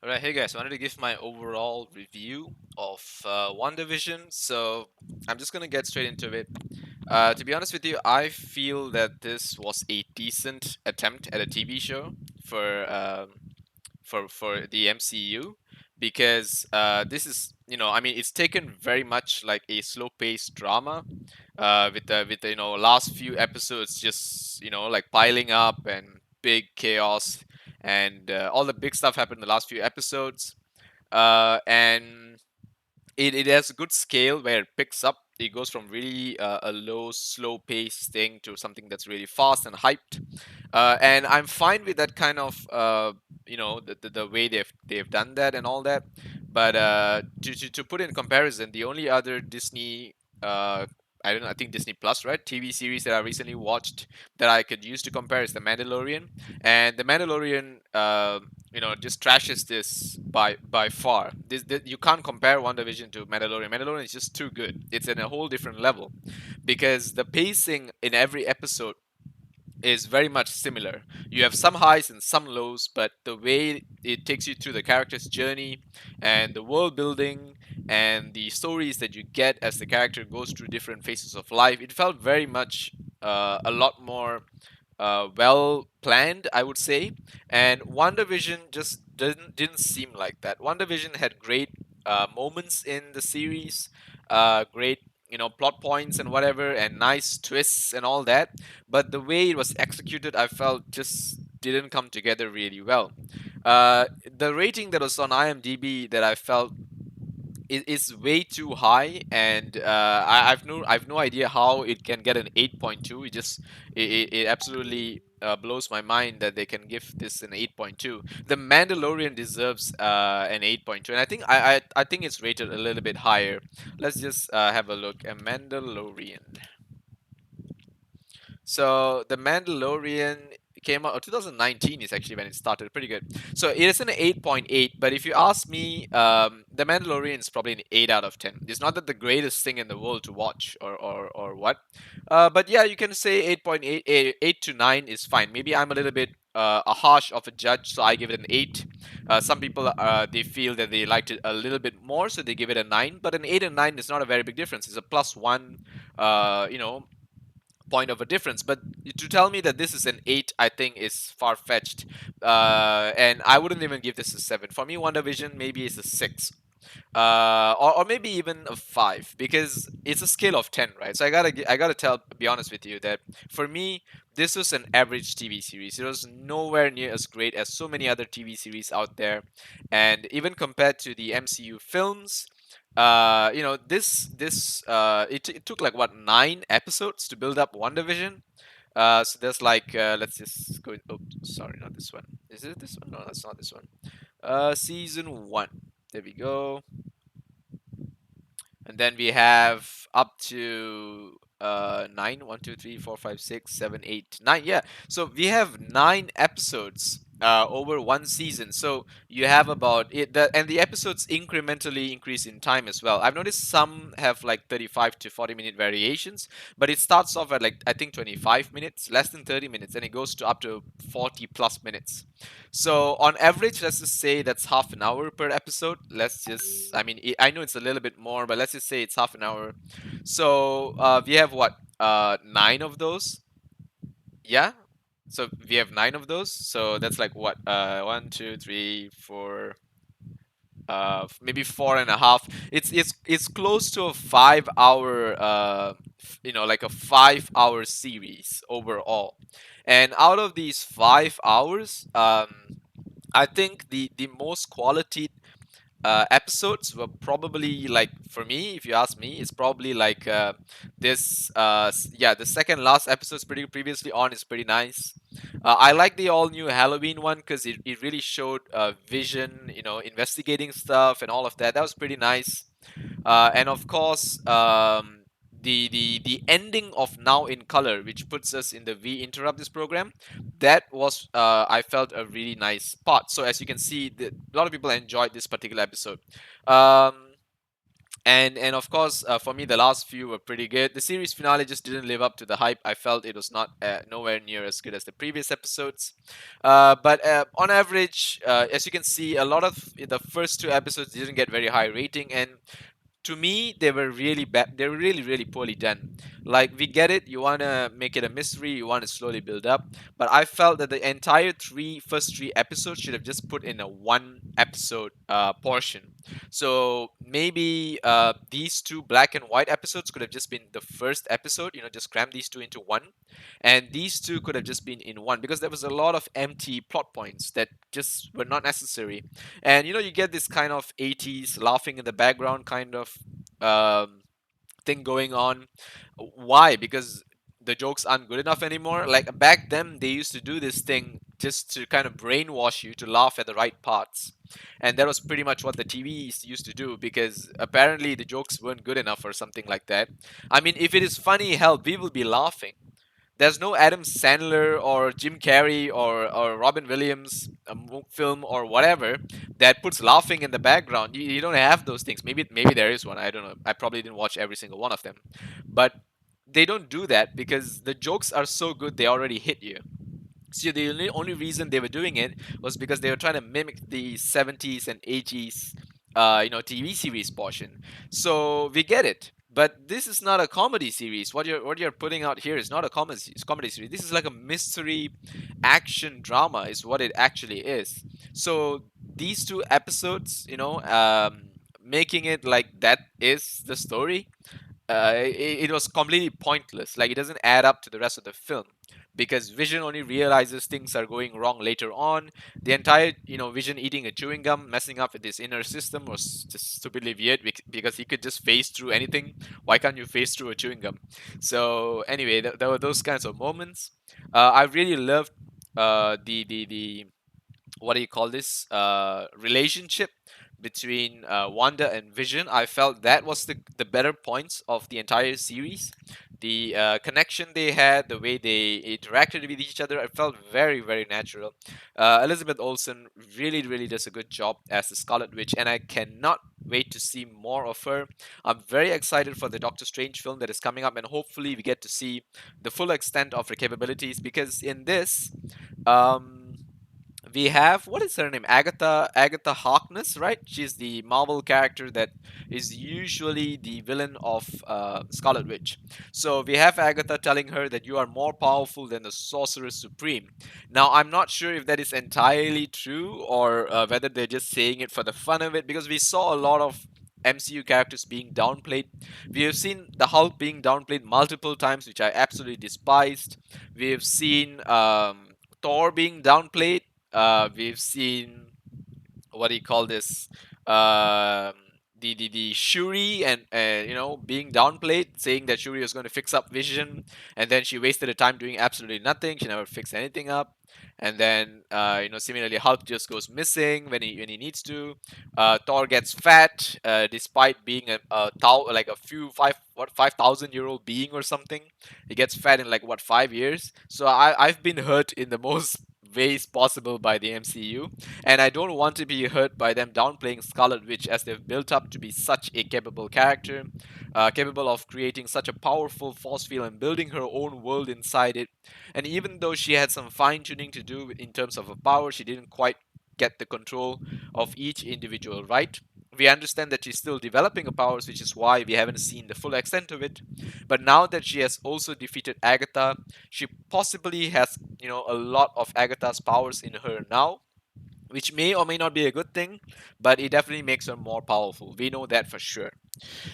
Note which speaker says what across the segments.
Speaker 1: Alright, hey guys, I wanted to give my overall review of WandaVision, so I'm just gonna get straight into it. To be honest with you, I feel that this was a decent attempt at a TV show for for the MCU because this is, I mean, it's taken very much like a slow-paced drama with the last few episodes just like piling up and big chaos and all the big stuff happened in the last few episodes and it has a good scale where it picks up. It goes from really a low, slow pace thing to something that's really fast and hyped. And I'm fine with that kind of, the way they've done that and all that. But to put in comparison, the only other Disney, I don't know, I think Disney Plus, right? TV series that I recently watched that I could use to compare is The Mandalorian. And The Mandalorian, just trashes this by far. This you can't compare WandaVision to Mandalorian. Mandalorian is just too good. It's in a whole different level because the pacing in every episode is very much similar. You have some highs and some lows, but the way it takes you through the character's journey and the world building and the stories that you get as the character goes through different phases of life, it felt very much a lot more well planned, I would say. And WandaVision just didn't seem like that. WandaVision had great moments in the series, great plot points and whatever, and nice twists and all that. But the way it was executed, I felt just didn't come together really well. The rating that was on IMDb that I felt is way too high, and I've no idea how it can get an 8.2. It absolutely blows my mind that they can give this an 8.2. The Mandalorian deserves an 8.2, and I think it's rated a little bit higher. Let's just have a look. A Mandalorian. So the Mandalorian came out 2019 is actually when it started. Pretty good. So it is an 8.8, but if you ask me, the Mandalorian is probably an 8 out of 10. It's not that the greatest thing in the world to watch or what. But yeah, you can say 8.8, 8 to 9 is fine. Maybe I'm a little bit a harsh of a judge, so I give it an 8. Some people they feel that they liked it a little bit more, so they give it a 9. But an 8 and 9 is not a very big difference. It's a plus one, point of a difference. But to tell me that this is an 8, I think is far fetched. And I wouldn't even give this a 7. For me, WandaVision maybe is a 6. Or maybe even a 5 because it's a scale of 10, right? So I gotta be honest with you that for me this was an average TV series. It was nowhere near as great as so many other TV series out there, and even compared to the MCU films, it took like what 9 episodes to build up WandaVision. So there's like let's just go. Oh, sorry, not this one. Is it this one? No, that's not this one. Season 1. There we go. And then we have up to 9. 1, 2, 3, 4, 5, 6, 7, 8, 9. Yeah. So we have 9 episodes over one season. So you have about it, and the episodes incrementally increase in time as well. I've noticed some have like 35 to 40-minute variations, but it starts off at like I think 25 minutes, less than 30 minutes, and it goes to up to 40 plus minutes. So on average, let's just say that's half an hour per episode. I mean, I know it's a little bit more, but let's just say it's half an hour. So we have what, 9 of those? Yeah. So we have 9 of those. So that's like what, 1, 2, 3, 4, maybe 4.5. It's close to a 5 hour, like a 5 hour series overall. And out of these 5 hours, I think the most quality episodes were probably like, for me, if you ask me, it's probably like the second last episode's pretty previously on is pretty nice. I like the all new Halloween one because it really showed Vision, investigating stuff and all of that. That was pretty nice. And of course, the ending of Now in Color, which puts us in the We Interrupt This program, that was I felt a really nice part. So as you can see, a lot of people enjoyed this particular episode. Um, And of course, for me, the last few were pretty good. The series finale just didn't live up to the hype. I felt it was not nowhere near as good as the previous episodes. But on average, as you can see, a lot of the first two episodes didn't get very high rating, and to me they were really bad. They were really, really poorly done. Like, we get it, you want to make it a mystery, you want to slowly build up, but I felt that the entire first three episodes should have just put in a one episode portion. So maybe these two black and white episodes could have just been the first episode, just cram these two into one, and these two could have just been in one, because there was a lot of empty plot points that just were not necessary. And you get this kind of 80s laughing in the background kind of um, thing going on. Why? Because the jokes aren't good enough anymore. Like, back then, they used to do this thing just to kind of brainwash you to laugh at the right parts. And that was pretty much what the TV used to do, because apparently the jokes weren't good enough or something like that. I mean, if it is funny, hell, we will be laughing. There's no Adam Sandler or Jim Carrey or Robin Williams film or whatever that puts laughing in the background. You don't have those things. Maybe there is one. I don't know. I probably didn't watch every single one of them, but they don't do that because the jokes are so good they already hit you. So the only reason they were doing it was because they were trying to mimic the 70s and 80s, TV series portion. So we get it. But this is not a comedy series. What you're putting out here is not a comedy series. This is like a mystery action drama, is what it actually is. So these two episodes, making it like that is the story, it was completely pointless. Like, it doesn't add up to the rest of the film, because Vision only realizes things are going wrong later on. The entire, Vision eating a chewing gum, messing up with his inner system was just stupidly weird, because he could just phase through anything. Why can't you phase through a chewing gum? So anyway, there were those kinds of moments. I really loved the what do you call this relationship between Wanda and Vision. I felt that was the better points of the entire series. The connection they had, the way they interacted with each other, I felt very, very natural. Elizabeth Olsen really, really does a good job as the Scarlet Witch, and I cannot wait to see more of her. I'm very excited for the Doctor Strange film that is coming up, and hopefully we get to see the full extent of her capabilities, because in this, um, we have, what is her name, Agatha Harkness, right? She's the Marvel character that is usually the villain of Scarlet Witch. So we have Agatha telling her that you are more powerful than the Sorcerer Supreme. Now, I'm not sure if that is entirely true, or whether they're just saying it for the fun of it, because we saw a lot of MCU characters being downplayed. We have seen the Hulk being downplayed multiple times, which I absolutely despised. We have seen Thor being downplayed. We've seen, what do you call this, um, the Shuri, and being downplayed, saying that Shuri was going to fix up Vision, and then she wasted her time doing absolutely nothing. She never fixed anything up. And then similarly, Hulk just goes missing when he needs to. Thor gets fat, despite being like a few 5,000-year-old being or something. He gets fat in like, what, 5 years. So I've been hurt in the most ways possible by the MCU, and I don't want to be hurt by them downplaying Scarlet Witch, as they've built up to be such a capable character, capable of creating such a powerful force field and building her own world inside it. And even though she had some fine tuning to do in terms of her power, she didn't quite get the control of each individual right. We understand that she's still developing her powers, which is why we haven't seen the full extent of it. But now that she has also defeated Agatha, she possibly has, a lot of Agatha's powers in her now, which may or may not be a good thing, but it definitely makes her more powerful. We know that for sure.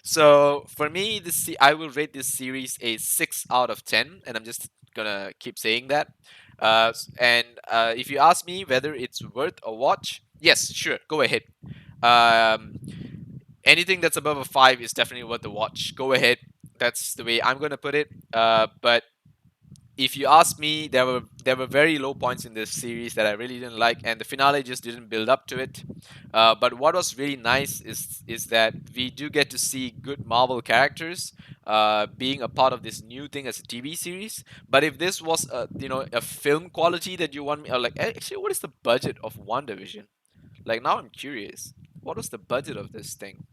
Speaker 1: So for me, I will rate this series a 6 out of 10, and I'm just gonna keep saying that. And if you ask me whether it's worth a watch, yes, sure, go ahead. Um, Anything that's above a 5 is definitely worth a watch. Go ahead. That's the way I'm gonna put it. But if you ask me, there were very low points in this series that I really didn't like, and the finale just didn't build up to it. But what was really nice is that we do get to see good Marvel characters being a part of this new thing as a TV series. But if this was a film quality that you want me, or like, actually, what is the budget of WandaVision? Like, now I'm curious. What was the budget of this thing?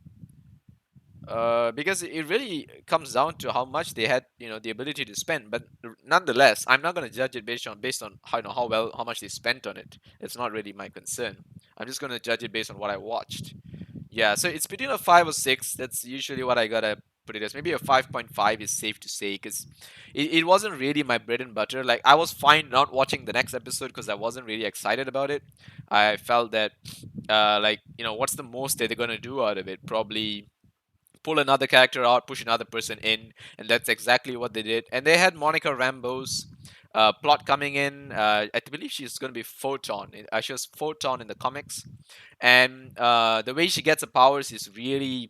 Speaker 1: Because it really comes down to how much they had, the ability to spend. But nonetheless, I'm not going to judge it based on how how much they spent on it. It's not really my concern. I'm just going to judge it based on what I watched. Yeah, so it's between a 5 or 6. That's usually what I gotta put it as. Maybe a 5.5 is safe to say because it wasn't really my bread and butter. Like I was fine not watching the next episode because I wasn't really excited about it. I felt that like what's the most that they're gonna do out of it? Probably pull another character out, push another person in, and that's exactly what they did. And they had Monica Rambeau's plot coming in. I believe she's going to be Photon. She was Photon in the comics, and the way she gets her powers is really,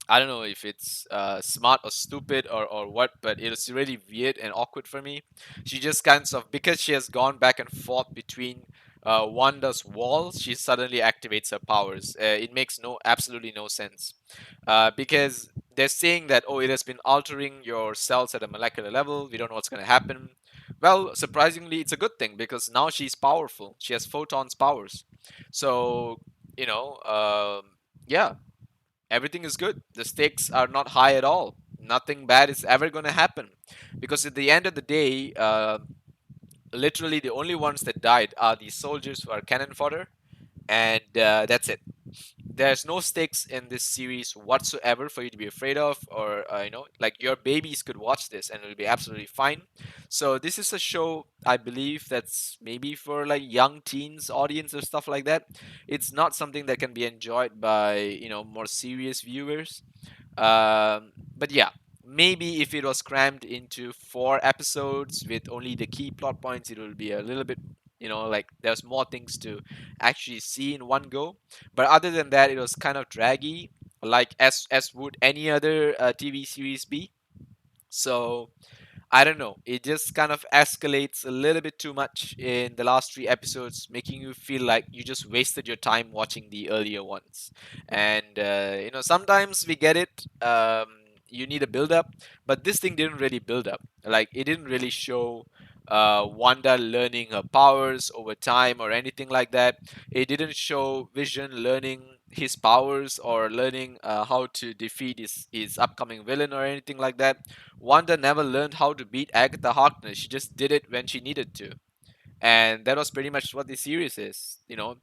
Speaker 1: I don't know if it's smart or stupid or what, but it was really weird and awkward for me. She just kind of, because she has gone back and forth between Wanda's walls, she suddenly activates her powers. It makes absolutely no sense. Because they're saying that, oh, it has been altering your cells at a molecular level. We don't know what's going to happen. Well, surprisingly, it's a good thing because now she's powerful. She has Photon's powers. So, yeah, everything is good. The stakes are not high at all. Nothing bad is ever going to happen. Because at the end of the day, literally the only ones that died are the soldiers who are cannon fodder, and that's it. There's no stakes in this series whatsoever for you to be afraid of, or like your babies could watch this and it'll be absolutely fine. So this is a show, I believe, that's maybe for like young teens audience or stuff like that. It's not something that can be enjoyed by more serious viewers. But yeah, maybe if it was crammed into 4 episodes with only the key plot points, it will be a little bit, like there's more things to actually see in one go. But other than that, it was kind of draggy, like as would any other TV series be. So I don't know. It just kind of escalates a little bit too much in the last 3 episodes, making you feel like you just wasted your time watching the earlier ones. And sometimes we get it. You need a build up, but this thing didn't really build up. Like it didn't really show Wanda learning her powers over time or anything like that. It didn't show Vision learning his powers or learning how to defeat his upcoming villain or anything like that. Wanda never learned how to beat Agatha Harkness. She just did it when she needed to. And that was pretty much what the series is.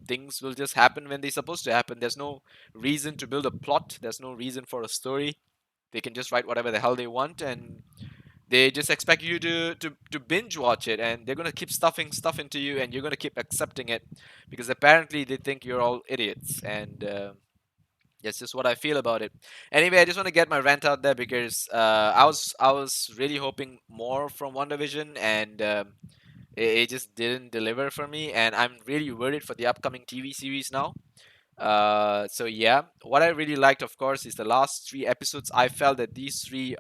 Speaker 1: Things will just happen when they're supposed to happen. There's no reason to build a plot, there's no reason for a story. They can just write whatever the hell they want, and they just expect you to binge watch it, and they're going to keep stuffing stuff into you, and you're going to keep accepting it because apparently they think you're all idiots. And that's just what I feel about it. Anyway, I just want to get my rant out there because I was really hoping more from WandaVision, and it just didn't deliver for me. And I'm really worried for the upcoming TV series now. So yeah, what I really liked, of course, is the last 3 episodes. I felt that these three,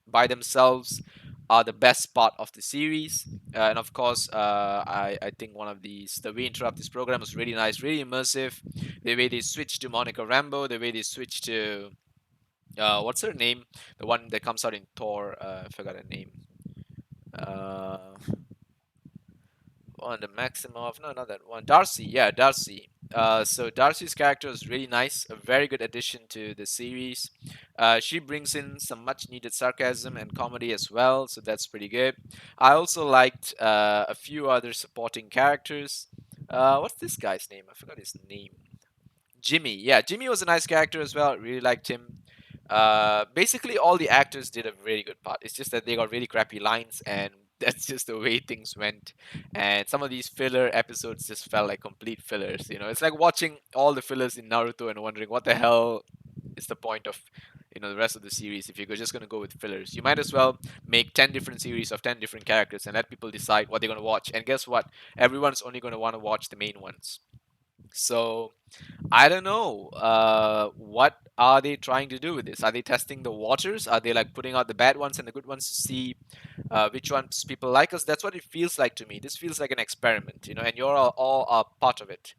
Speaker 1: by themselves, are the best part of the series. And of course, I think one of these, the way interrupt this program was really nice, really immersive. The way they switched to Monica Rambeau, the way they switched to what's her name, the one that comes out in Thor. I forgot her name. Uh, on the Maximov. No, not that one. Darcy. Yeah, Darcy. So Darcy's character is really nice, a very good addition to the series. She brings in some much needed sarcasm and comedy as well, so that's pretty good. I also liked a few other supporting characters. What's this guy's name? I forgot his name. Jimmy. Yeah, Jimmy was a nice character as well. I really liked him. Basically, all the actors did a really good part. It's just that they got really crappy lines, and that's just the way things went. And some of these filler episodes just felt like complete fillers. It's like watching all the fillers in Naruto and wondering what the hell is the point of the rest of the series if you're just going to go with fillers. You might as well make 10 different series of 10 different characters and let people decide what they're going to watch. And guess what? Everyone's only going to want to watch the main ones. So I don't know. What are they trying to do with this? Are they testing the waters? Are they like putting out the bad ones and the good ones to see which ones people like? Us? That's what it feels like to me. This feels like an experiment, and you're all are part of it.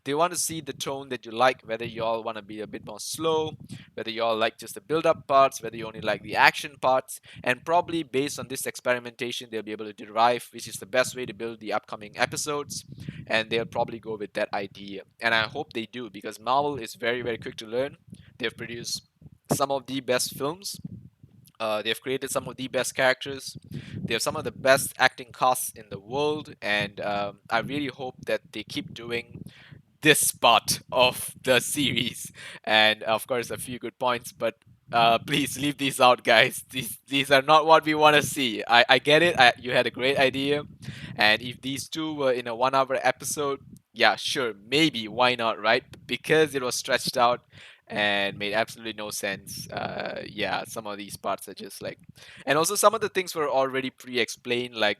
Speaker 1: They want to see the tone that you like, whether you all want to be a bit more slow, whether you all like just the build-up parts, whether you only like the action parts, and probably based on this experimentation, they'll be able to derive which is the best way to build the upcoming episodes, and they'll probably go with that idea. And I hope they do because Marvel is very, very quick to learn. They've produced some of the best films. They have created some of the best characters. They have some of the best acting casts in the world, and I really hope that they keep doing this part of the series. And of course, a few good points, but please leave these out, guys. These are not what we want to see. I get it. You had a great idea, and if these two were in a 1 hour episode, yeah, sure, maybe, why not, right? Because it was stretched out and made absolutely no sense. Yeah, some of these parts are just like, and also some of the things were already pre-explained, like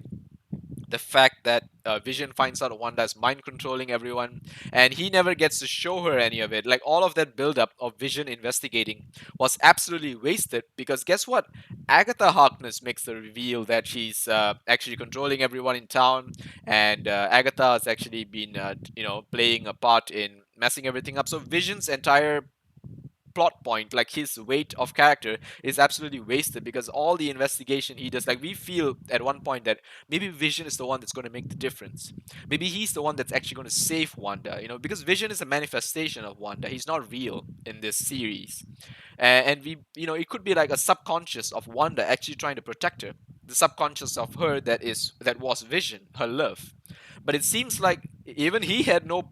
Speaker 1: the fact that Vision finds out Wanda is mind controlling everyone, and he never gets to show her any of it. Like all of that build up of Vision investigating was absolutely wasted because guess what? Agatha Harkness makes the reveal that she's actually controlling everyone in town, and Agatha has actually been, playing a part in messing everything up. So Vision's entire plot point, like his weight of character, is absolutely wasted because all the investigation he does, like we feel at one point that maybe Vision is the one that's going to make the difference. Maybe he's the one that's actually going to save Wanda, because Vision is a manifestation of Wanda. He's not real in this series. And we, it could be like a subconscious of Wanda actually trying to protect her. The subconscious of her that was Vision, her love. But it seems like even he had no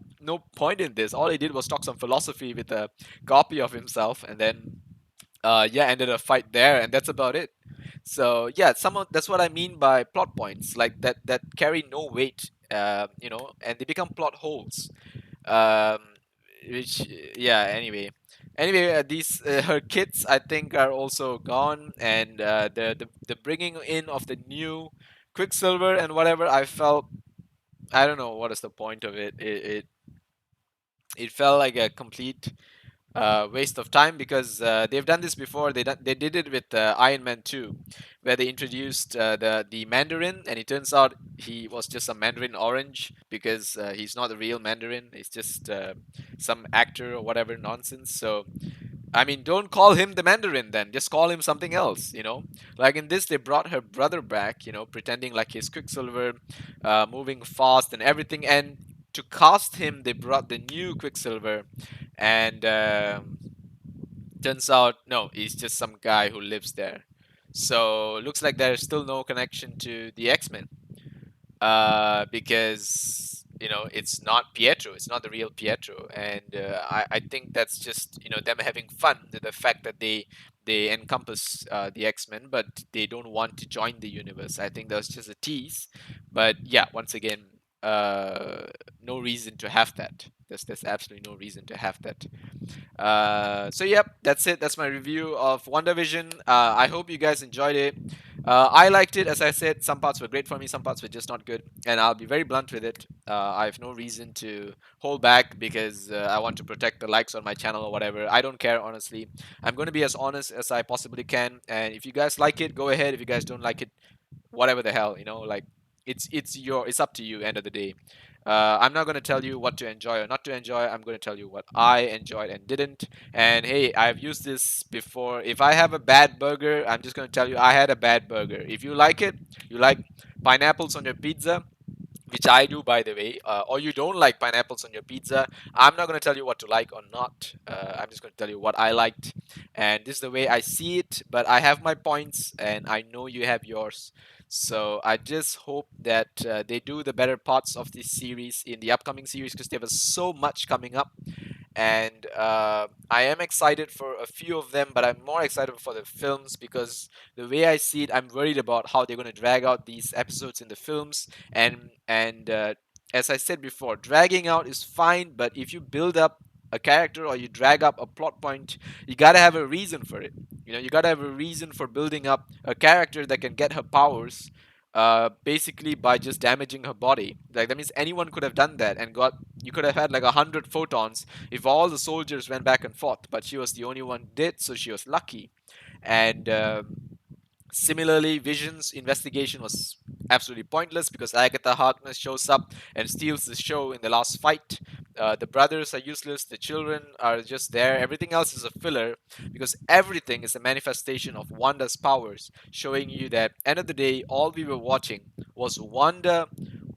Speaker 1: point in this. All he did was talk some philosophy with a copy of himself, and then yeah, ended a fight there, and that's about it. So yeah, that's what I mean by plot points, like that carry no weight, and they become plot holes. Um, which yeah. Anyway, these her kids I think are also gone, and the bringing in of the new Quicksilver and whatever, I felt, I don't know what is the point of it. It felt like a complete waste of time because they've done this before. They did it with Iron Man 2, where they introduced the Mandarin, and it turns out he was just a Mandarin Orange because he's not the real Mandarin. He's just some actor or whatever nonsense. So I mean, don't call him the Mandarin then. Just call him something else. Like in this, they brought her brother back, pretending like he's Quicksilver, moving fast and everything. And to cast him, they brought the new Quicksilver. And turns out, no, he's just some guy who lives there. So looks like there's still no connection to the X-Men, because it's not Pietro, it's not the real Pietro, and I think that's just them having fun with the fact that they encompass the X-Men, but they don't want to join the universe. I think that's just a tease, but yeah, once again, uh, no reason to have that. There's absolutely no reason to have that. So yep, that's it. That's my review of WandaVision. I hope you guys enjoyed it. I liked it. As I said, some parts were great for me, some parts were just not good, and I'll be very blunt with it. I have no reason to hold back because I want to protect the likes on my channel or whatever. I don't care, honestly. I'm going to be as honest as I possibly can, and if you guys like it, go ahead. If you guys don't like it, whatever the hell, like it's up to you. End of the day, I'm not going to tell you what to enjoy or not to enjoy. I'm going to tell you what I enjoyed and didn't. And hey, I've used this before. If I have a bad burger, I'm just going to tell you I had a bad burger. If you like it, you like pineapples on your pizza, which I do, by the way, or you don't like pineapples on your pizza, I'm not going to tell you what to like or not. I'm just going to tell you what I liked. And this is the way I see it, but I have my points, and I know you have yours. So I just hope that they do the better parts of this series in the upcoming series because there was so much coming up, and I am excited for a few of them, but I'm more excited for the films because the way I see it, I'm worried about how they're going to drag out these episodes in the films, and as I said before, dragging out is fine, but if you build up a character or you drag up a plot point, you gotta have a reason for it. You gotta have a reason for building up a character that can get her powers. Basically by just damaging her body. Like that means anyone could have done that and got. You could have had like 100 photons if all the soldiers went back and forth, but she was the only one did, so she was lucky. And similarly, Vision's investigation was absolutely pointless because Agatha Harkness shows up and steals the show in the last fight. The brothers are useless, the children are just there. Everything else is a filler because everything is a manifestation of Wanda's powers, showing you that, end of the day, all we were watching was Wanda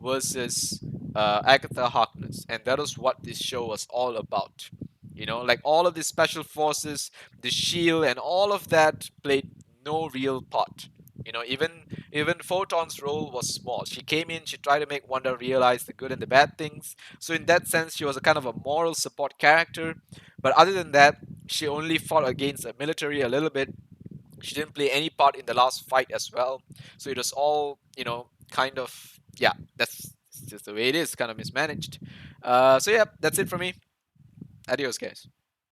Speaker 1: versus Agatha Harkness, and that is what this show was all about. You know, like all of the special forces, the shield, and all of that played no real part. You know, even Photon's role was small. She came in, she tried to make Wanda realize the good and the bad things. So in that sense, she was a kind of a moral support character. But other than that, she only fought against the military a little bit. She didn't play any part in the last fight as well. So it was all, kind of, yeah, that's just the way it is, kind of mismanaged. So yeah, that's it for me. Adios, guys.